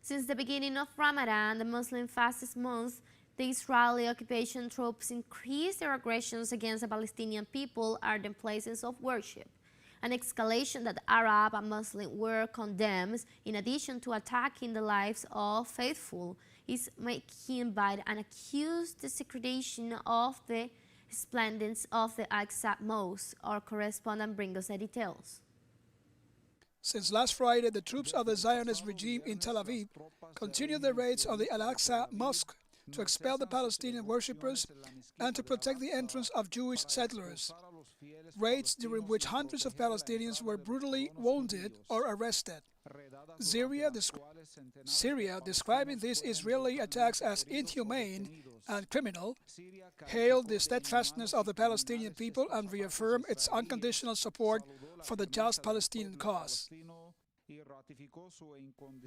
Since the beginning of Ramadan, the Muslim fastest month, the Israeli occupation troops increased their aggressions against the Palestinian people at their places of worship, an escalation that Arab and Muslim world condemns, in addition to attacking the lives of faithful, is making by an accused desecration of the splendors of the Al-Aqsa Mosque. Our correspondent brings us the details. Since last Friday, the troops of the Zionist regime in Tel Aviv continued their raids on the Al-Aqsa Mosque to expel the Palestinian worshippers and to protect the entrance of Jewish settlers. Raids during which hundreds of Palestinians were brutally wounded or arrested. Syria, describing these Israeli attacks as inhumane and criminal, hailed the steadfastness of the Palestinian people and reaffirmed its unconditional support for the just Palestinian cause.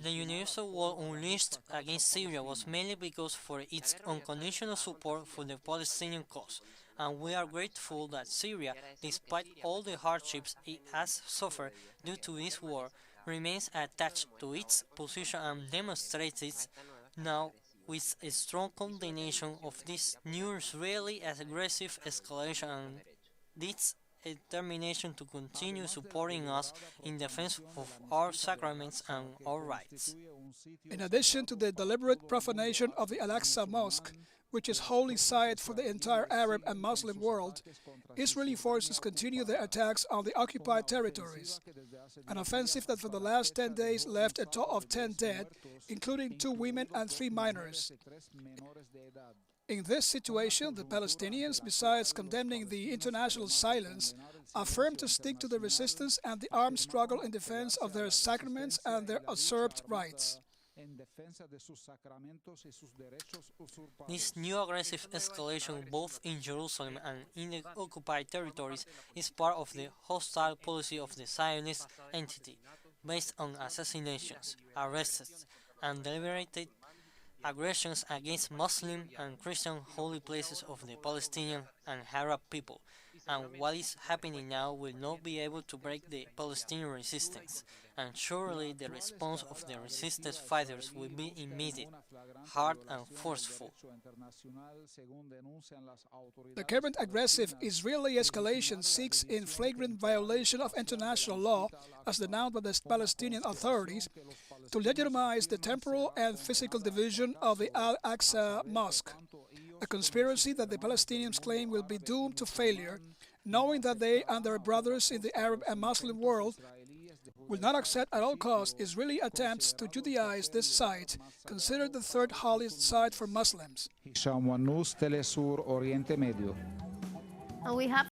The universal war unleashed against Syria was mainly because for its unconditional support for the Palestinian cause, and we are grateful that Syria, despite all the hardships it has suffered due to this war, remains attached to its position and demonstrates it now with a strong condemnation of this new Israeli aggressive escalation and its determination to continue supporting us in defense of our sacraments and our rights. In addition to the deliberate profanation of the Al-Aqsa Mosque, which is holy site for the entire Arab and Muslim world, Israeli forces continue their attacks on the occupied territories, an offensive that for the last 10 days left a total of 10 dead, including 2 women and 3 minors. In this situation, the Palestinians, besides condemning the international silence, affirm to stick to the resistance and the armed struggle in defense of their sacraments and their usurped rights. This new aggressive escalation both in Jerusalem and in the occupied territories is part of the hostile policy of the Zionist entity, based on assassinations, arrests, and deliberated aggressions against Muslim and Christian holy places of the Palestinian and Arab people, and what is happening now will not be able to break the Palestinian resistance, and surely the response of the resistance fighters will be immediate, hard and forceful. The current aggressive Israeli escalation seeks, in flagrant violation of international law, as denounced by the Palestinian authorities, to legitimize the temporal and physical division of the Al-Aqsa Mosque, a conspiracy that the Palestinians claim will be doomed to failure, knowing that they and their brothers in the Arab and Muslim world will not accept at all costs Israeli attempts to Judaize this site, considered the third holiest site for Muslims. And we have